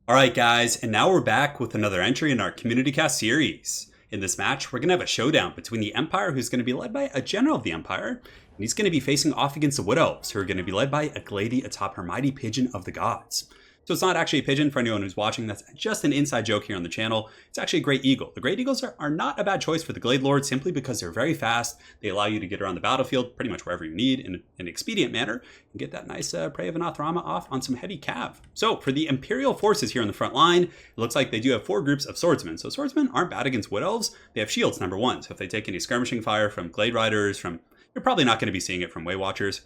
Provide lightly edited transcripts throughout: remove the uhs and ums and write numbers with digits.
All right, guys, and now we're back with another entry in our Community Cast series. In this match, we're going to have a showdown between the Empire, who's going to be led by a general of the Empire, and he's going to be facing off against the Wood Elves, who are going to be led by a Glady atop her mighty pigeon of the gods. So it's not actually a pigeon for anyone who's watching. That's just an inside joke here on the channel. It's actually a Great Eagle. The Great Eagles are not a bad choice for the Glade Lord simply because they're very fast. They allow you to get around the battlefield pretty much wherever you need in an expedient manner and get that nice Prey of Anathrama off on some heavy cav. So for the Imperial forces here on the front line, it looks like they do have 4 groups of swordsmen. So swordsmen aren't bad against Wood Elves. They have shields, number 1. So if they take any skirmishing fire from Glade Riders, you're probably not going to be seeing it from Way Watchers,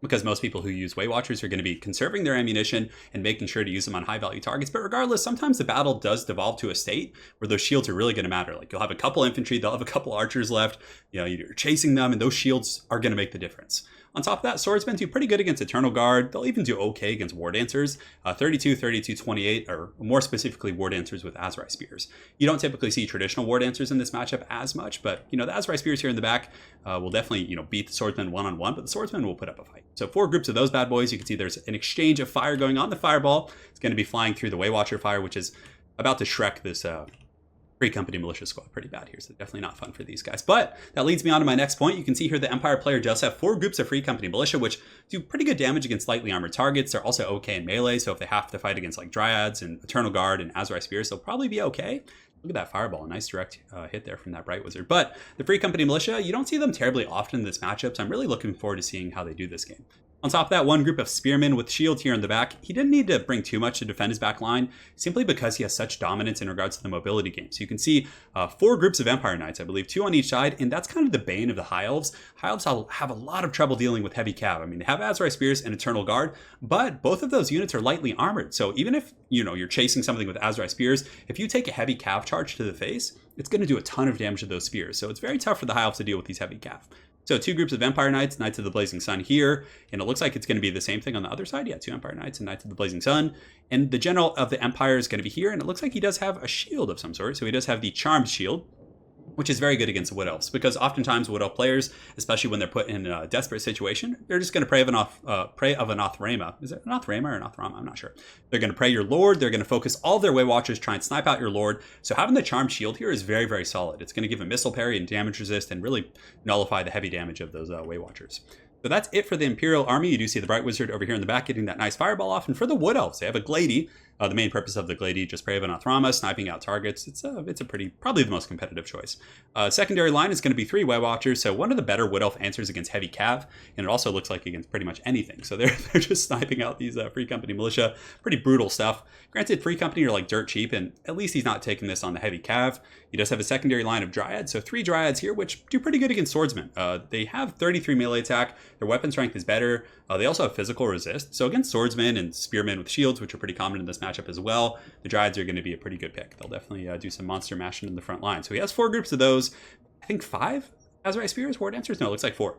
because most people who use Way Watchers are going to be conserving their ammunition and making sure to use them on high value targets. But regardless, sometimes the battle does devolve to a state where those shields are really going to matter. Like you'll have a couple infantry, they'll have a couple archers left, you're chasing them, and those shields are going to make the difference. On top of that, swordsmen do pretty good against Eternal Guard. They'll even do okay against War Dancers. 32, 32, 28, or more specifically War Dancers with Azrai Spears. You don't typically see traditional War Dancers in this matchup as much, but the Azrai Spears here in the back will definitely beat the swordsmen one-on-one, but the swordsmen will put up a fight. So 4 groups of those bad boys. You can see there's an exchange of fire going on. The fireball is going to be flying through the Way Watcher fire, which is about to Shrek this Free Company Militia Squad pretty bad here, so definitely not fun for these guys. But that leads me on to my next point. You can see here the Empire player does have 4 groups of Free Company Militia, which do pretty good damage against lightly armored targets. They're also okay in melee, so if they have to fight against like Dryads and Eternal Guard and Azrai Spears, they'll probably be okay. Look at that fireball, a nice direct hit there from that Bright Wizard. But the Free Company Militia, you don't see them terribly often in this matchup, so I'm really looking forward to seeing how they do this game. On top of that, one group of spearmen with shields here in the back. He didn't need to bring too much to defend his back line, simply because he has such dominance in regards to the mobility game. So you can see 4 groups of Empire Knights, I believe, 2 on each side, and that's kind of the bane of the High Elves. High Elves have a lot of trouble dealing with heavy cav. I mean, they have Azrai Spears and Eternal Guard, but both of those units are lightly armored. So even if you're chasing something with Azrai Spears, if you take a heavy cav charge to the face, it's going to do a ton of damage to those spears. So it's very tough for the High Elves to deal with these heavy cav. So 2 groups of Empire Knights, Knights of the Blazing Sun here, and it looks like it's going to be the same thing on the other side. Yeah, 2 Empire Knights and Knights of the Blazing Sun. And the General of the Empire is going to be here, and it looks like he does have a shield of some sort. So he does have the Charmed Shield, which is very good against the Wood Elves, because oftentimes Wood Elf players, especially when they're put in a desperate situation, they're just going to Prey of Anathrama. Is it Anathrama or Anathrama? I'm not sure. They're going to pray your Lord. They're going to focus all of their Way Watchers, try and snipe out your Lord. So having the Charmed Shield here is very, very solid. It's going to give a missile parry and damage resist and really nullify the heavy damage of those Way Watchers. So that's it for the Imperial Army. You do see the Bright Wizard over here in the back getting that nice fireball off. And for the Wood Elves, they have a Glady. The main purpose of the Glady, just Prey of Anathrama, sniping out targets. It's a probably the most competitive choice. Secondary line is going to be 3 Way Watchers, so one of the better Wood Elf answers against heavy cav, and it also looks like against pretty much anything. So they're just sniping out these Free Company Militia. Pretty brutal stuff. Granted, Free Company are like dirt cheap, and at least he's not taking this on the heavy cav. He does have a secondary line of Dryads, so 3 Dryads here, which do pretty good against swordsmen. They have 33 melee attack. Their weapon strength is better. They also have physical resist. So against swordsmen and spearmen with shields, which are pretty common in this matchup as well, the Dryads are going to be a pretty good pick. They'll definitely do some monster mashing in the front line. So he has 4 groups of those. I think 5 Azrai Spears, War Dancers? No, it looks like 4.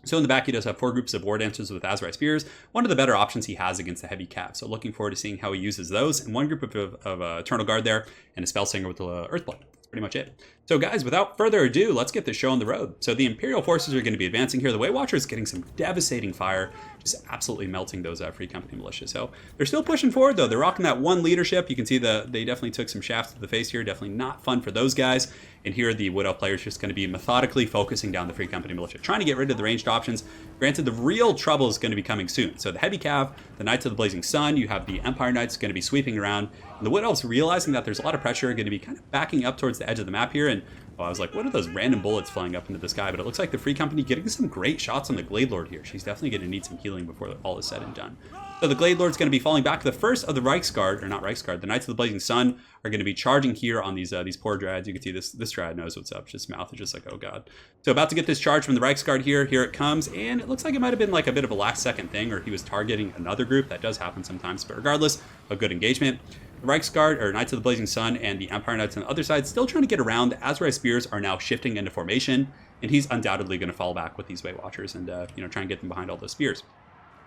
So in the back, he does have 4 groups of War Dancers with Azrai Spears. One of the better options he has against the heavy cav. So looking forward to seeing how he uses those. And 1 group of Eternal Guard there, and a Spellsinger with Earthblood. That's pretty much it. So guys, without further ado, let's get the show on the road. So the Imperial forces are going to be advancing here. The Way Watcher is getting some devastating fire, just absolutely melting those Free Company Militia. So they're still pushing forward, though. They're rocking that 1 leadership. You can see they definitely took some shafts to the face here. Definitely not fun for those guys. And here the Wood Elf players just going to be methodically focusing down the Free Company Militia, trying to get rid of the ranged options. Granted, the real trouble is going to be coming soon. So the heavy cav, the Knights of the Blazing Sun, you have the Empire Knights going to be sweeping around. And the Wood Elves, realizing that there's a lot of pressure, are going to be kind of backing up towards the edge of the map here. And I was like, what are those random bullets flying up into the sky? But it looks like the Free Company getting some great shots on the Glade Lord here. She's definitely going to need some healing before all is said and done. So the Glade Lord's going to be falling back. The first of the Reichsguard, or not Reichsguard, the Knights of the Blazing Sun are going to be charging here on these poor Dryads. You can see this Dryad knows what's up. His mouth is just like, oh god. So about to get this charge from the Reichsguard here. Here it comes, and it looks like it might have been like a bit of a last second thing, or he was targeting another group. That does happen sometimes, but regardless, a good engagement. The Reichsguard, or Knights of the Blazing Sun, and the Empire Knights on the other side still trying to get around. The Azrai Spears are now shifting into formation, and he's undoubtedly going to fall back with these Way Watchers and try and get them behind all those spears.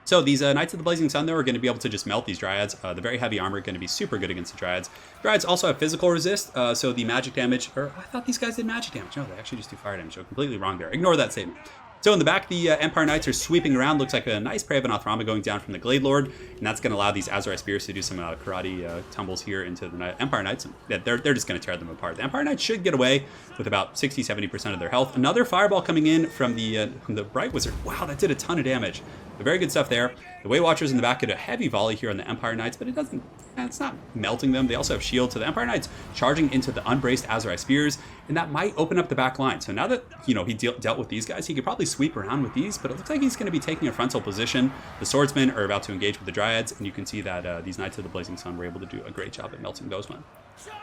So these Knights of the Blazing Sun, though, are going to be able to just melt these Dryads. The very heavy armor going to be super good against the Dryads. Dryads also have physical resist, so the magic damage, or I thought these guys did magic damage. No, they actually just do fire damage, so completely wrong there. Ignore that statement. So in the back, the Empire Knights are sweeping around. Looks like a nice prey of an Athrama going down from the Glade Lord, and that's going to allow these Azrai Spears to do some karate tumbles here into the Empire Knights. Yeah, they're just going to tear them apart. The Empire Knights should get away with about 60-70% of their health. Another fireball coming in from the Bright Wizard. Wow, that did a ton of damage. But very good stuff there. The Way Watchers in the back get a heavy volley here on the Empire Knights, but it's not melting them. They also have shields. So the Empire Knights charging into the unbraced Azrai Spears, and that might open up the back line. So now that, he dealt with these guys, he could probably sweep around with these, but it looks like he's going to be taking a frontal position. The Swordsmen are about to engage with the Dryads, and you can see that these Knights of the Blazing Sun were able to do a great job at melting those ones.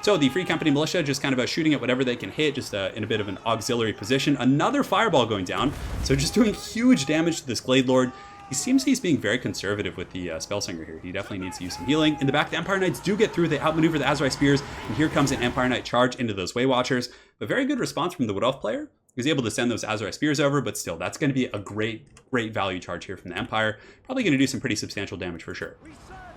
So the Free Company Militia just kind of shooting at whatever they can hit, just in a bit of an auxiliary position. Another fireball going down, so just doing huge damage to this Glade Lord. He seems he's being very conservative with the Spellsinger here. He definitely needs to use some healing. In the back, the Empire Knights do get through. They outmaneuver the Azrai Spears, and here comes an Empire Knight charge into those Way Watchers. But very good response from the Wood Elf player. He was able to send those Azrai Spears over, but still, that's going to be a great value charge here from the Empire. Probably going to do some pretty substantial damage for sure.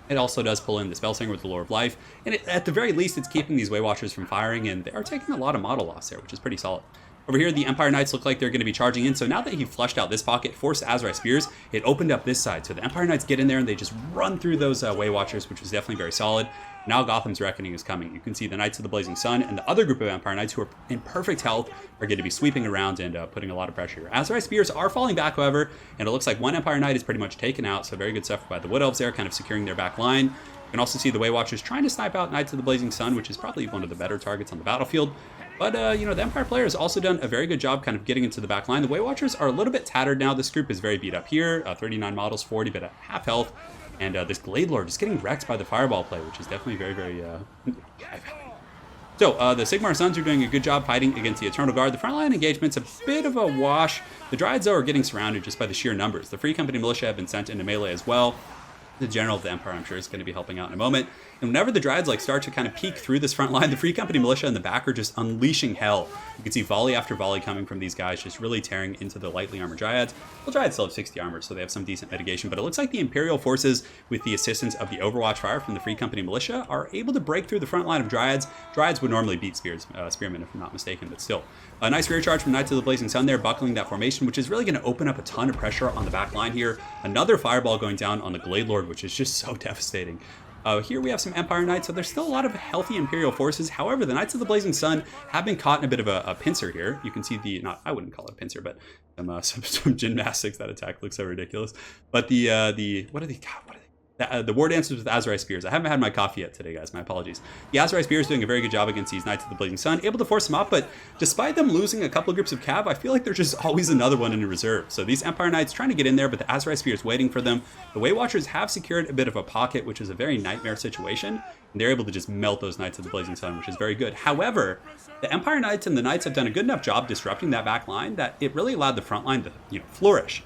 It also does pull in the Spellsinger with the Lore of Life, and at the very least, it's keeping these Way Watchers from firing, and they are taking a lot of model loss there, which is pretty solid. Over here, the Empire Knights look like they're going to be charging in. So now that he flushed out this pocket, forced Azrai Spears, it opened up this side. So the Empire Knights get in there and they just run through those Way Watchers, which was definitely very solid. Now Gotham's Reckoning is coming. You can see the Knights of the Blazing Sun and the other group of Empire Knights who are in perfect health are going to be sweeping around and putting a lot of pressure. Azrai Spears are falling back, however, and it looks like one Empire Knight is pretty much taken out. So very good stuff by the Wood Elves there, kind of securing their back line. You can also see the Way Watchers trying to snipe out Knights of the Blazing Sun, which is probably one of the better targets on the battlefield. But, the Empire player has also done a very good job kind of getting into the back line. The Way Watchers are a little bit tattered now. This group is very beat up here. 39 models, 40, but at half health. And this Glade Lord is getting wrecked by the Fireball play, which is definitely very, very high value. So, the Sigmar Suns are doing a good job fighting against the Eternal Guard. The frontline engagement's a bit of a wash. The Dryads, though, are getting surrounded just by the sheer numbers. The Free Company Militia have been sent into melee as well. The General of the Empire, I'm sure, is going to be helping out in a moment. And whenever the Dryads start to kind of peek through this front line, the Free Company Militia in the back are just unleashing hell. You can see volley after volley coming from these guys, just really tearing into the lightly armored Dryads. Well, Dryads still have 60 armor, so they have some decent mitigation, but it looks like the Imperial forces, with the assistance of the Overwatch fire from the Free Company Militia, are able to break through the front line of Dryads. Dryads would normally beat Spearmen, if I'm not mistaken, but still. A nice rear charge from Knights of the Blazing Sun there, buckling that formation, which is really going to open up a ton of pressure on the back line here. Another fireball going down on the Glade Lord, which is just so devastating. Here we have some Empire Knights, so there's still a lot of healthy Imperial forces. However, the Knights of the Blazing Sun have been caught in a bit of a pincer here. You can see I wouldn't call it a pincer, but some gymnastics. That attack looks so ridiculous. But the War Dancers with Azrai Spears. I haven't had my coffee yet today, guys. My apologies. The Azrai Spears doing a very good job against these Knights of the Blazing Sun, able to force them up, but despite them losing a couple of groups of cav, I feel like there's just always another one in reserve. So these Empire Knights trying to get in there, but the Azrai Spears waiting for them. The Way Watchers have secured a bit of a pocket, which is a very nightmare situation, and they're able to just melt those Knights of the Blazing Sun, which is very good. However, the Empire Knights and the Knights have done a good enough job disrupting that back line that it really allowed the front line to flourish.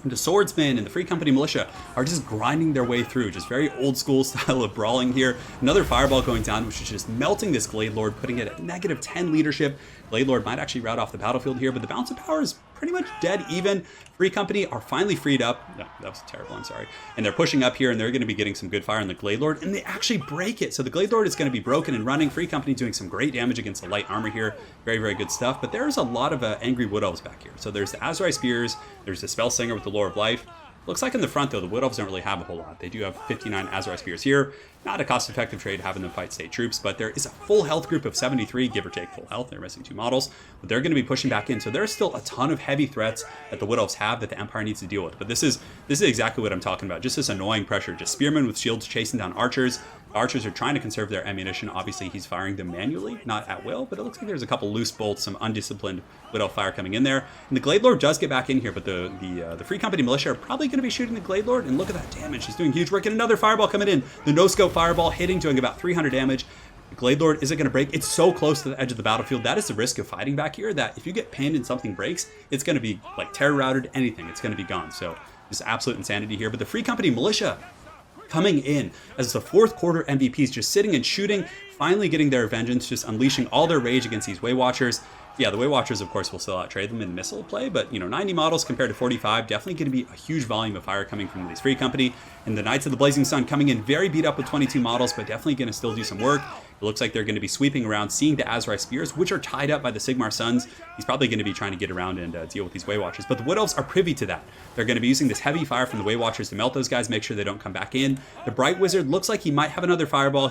The Swordsmen and the Free Company Militia are just grinding their way through, just very old school style of brawling here. Another fireball going down, which is just melting this Glade Lord, putting it at -10 leadership. Glade Lord might actually rout off the battlefield here, but the balance of power is pretty much dead even. Free Company are finally freed up. No, that was terrible, I'm sorry. And they're pushing up here, and they're going to be getting some good fire on the Glade Lord, and they actually break it. So the Glade Lord is going to be broken and running. Free Company doing some great damage against the light armor here. Very, very good stuff. But there's a lot of angry Wood Elves back here. So there's the Azrai Spears, there's the Spellsinger with the Lore of Life. Looks like in the front, though, the Wood Elves don't really have a whole lot. They do have 59 Azrai Spears here. Not a cost-effective trade having them fight state troops, but there is a full health group of 73, give or take full health. They're missing 2 models, but they're going to be pushing back in. So there's still a ton of heavy threats that the Wood Elves have that the Empire needs to deal with. But this is exactly what I'm talking about. Just this annoying pressure. Just Spearmen with shields chasing down archers. Archers are trying to conserve their ammunition. Obviously, he's firing them manually, not at will, but it looks like there's a couple loose bolts, some undisciplined Wood Elf fire coming in there. And the Glade Lord does get back in here, but the Free Company Militia are probably going to be shooting the Glade Lord, and look at that damage. He's doing huge work, and another fireball coming in. The no-scope fireball hitting, doing about 300 damage. The Glade Lord isn't going to break. It's so close to the edge of the battlefield. That is the risk of fighting back here, that if you get pinned and something breaks, it's going to be like terror routed, anything. It's going to be gone. So just absolute insanity here. But the Free Company Militia coming in as the fourth quarter MVPs, just sitting and shooting, finally getting their vengeance, just unleashing all their rage against these Way Watchers. Yeah, the Way Watchers, of course, will still outtrade them in missile play, but, 90 models compared to 45, definitely going to be a huge volume of fire coming from this free company. And the Knights of the Blazing Sun coming in very beat up with 22 models, but definitely going to still do some work. It looks like they're going to be sweeping around, seeing the Azrai Spears, which are tied up by the Sigmar Suns. He's probably going to be trying to get around and deal with these Way Watchers. But the Wood Elves are privy to that. They're going to be using this heavy fire from the Way Watchers to melt those guys, make sure they don't come back in. The Bright Wizard looks like he might have another fireball.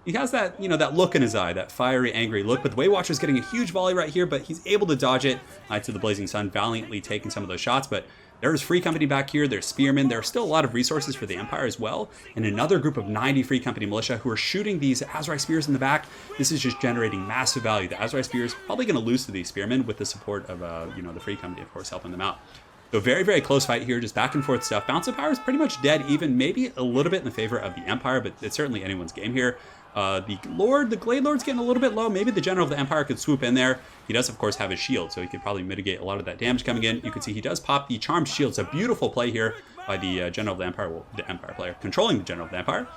He has that, that look in his eye, that fiery, angry look. But the Way Watcher's getting a huge volley right here, but he's able to dodge it. Knights of the Blazing Sun valiantly taking some of those shots, but there's Free Company back here, there's Spearmen, there are still a lot of resources for the Empire as well, and another group of 90 Free Company militia who are shooting these Azrai Spears in the back. This is just generating massive value. The Azrai Spears probably going to lose to these Spearmen with the support of, the Free Company, of course, helping them out. So very, very close fight here, just back and forth stuff. Balance of Power is pretty much dead even, maybe a little bit in the favor of the Empire, but it's certainly anyone's game here. The Glade Lord's getting a little bit low. Maybe the General of the Empire could swoop in there. He does, of course, have his shield, so he could probably mitigate a lot of that damage coming in. You can see he does pop the Charmed Shield. It's a beautiful play here by the General of the Empire, well, the Empire player, controlling the General of the Empire.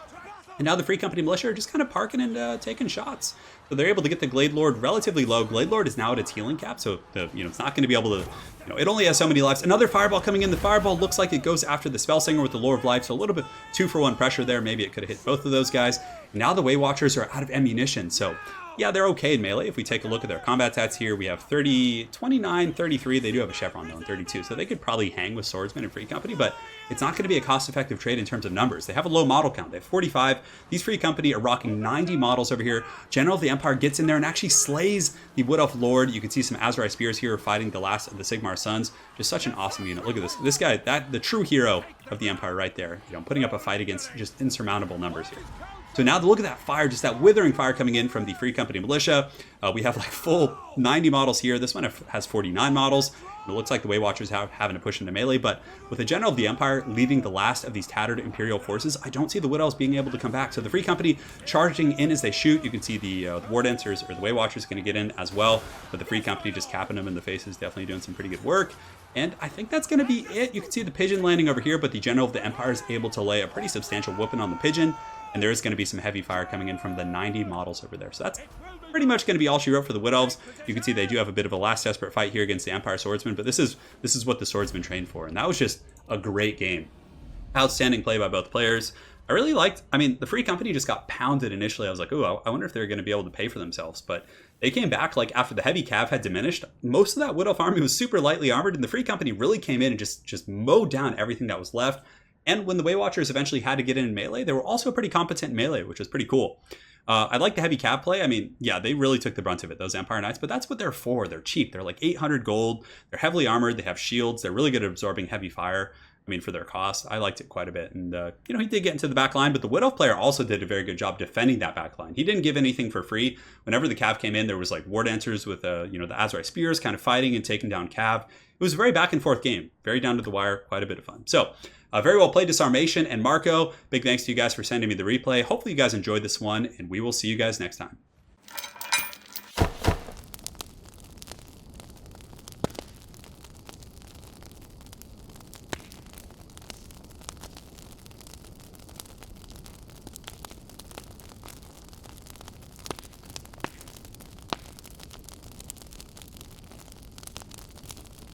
And now the Free Company militia are just kind of parking and taking shots. So they're able to get the Glade Lord relatively low. Glade Lord is now at its healing cap, so it's not going to be able to, it only has so many lives. Another Fireball coming in. The Fireball looks like it goes after the Spellsinger with the Lore of Life, so a little bit 2-for-1 pressure there. Maybe it could have hit both of those guys. Now the Way Watchers are out of ammunition, so yeah, they're okay in melee. If we take a look at their combat stats here, we have 30, 29, 33. They do have a Chevron though, in 32. So they could probably hang with Swordsman and Free Company, but it's not going to be a cost-effective trade in terms of numbers. They have a low model count. They have 45. These Free Company are rocking 90 models over here. General of the Empire gets in there and actually slays the Wood Elf Lord. You can see some Azrai Spears here fighting the last of the Sigmar Suns. Just such an awesome unit. Look at this. This guy, the true hero of the Empire right there. Putting up a fight against just insurmountable numbers here. So now look at that fire, just that withering fire coming in from the Free Company militia. We have like full 90 models here. This one has 49 models. It looks like the Way Watchers having to push into melee, but with the General of the Empire leaving the last of these tattered Imperial forces, I don't see the Wood Elves being able to come back. So the Free Company charging in as they shoot. You can see the War Dancers or the Way Watchers going to get in as well, but the Free Company just capping them in the faces, definitely doing some pretty good work. And I think that's going to be it. You can see the Pigeon landing over here, but the General of the Empire is able to lay a pretty substantial whooping on the Pigeon. And there is going to be some heavy fire coming in from the 90 models over there. So that's pretty much going to be all she wrote for the Wood Elves. You can see they do have a bit of a last desperate fight here against the Empire Swordsman, but this is what the Swordsman trained for. And that was just a great game. Outstanding play by both players. I really liked, the Free Company just got pounded initially. I was like, ooh, I wonder if they're going to be able to pay for themselves. But they came back like after the heavy cav had diminished. Most of that Wood Elf army was super lightly armored, and the Free Company really came in and just mowed down everything that was left. And when the Way Watchers eventually had to get in melee, they were also pretty competent in melee, which was pretty cool. I like the heavy cab play. They really took the brunt of it, those Empire Knights, but that's what they're for. They're cheap. They're like 800 gold. They're heavily armored. They have shields. They're really good at absorbing heavy fire. For their cost. I liked it quite a bit. And, he did get into the back line, but the Wood Elf player also did a very good job defending that back line. He didn't give anything for free. Whenever the Cav came in, there was like War Dancers with, the Azrai Spears kind of fighting and taking down Cav. It was a very back and forth game. Very down to the wire. Quite a bit of fun. So, very well played, Disarmation and Marco. Big thanks to you guys for sending me the replay. Hopefully you guys enjoyed this one, and we will see you guys next time.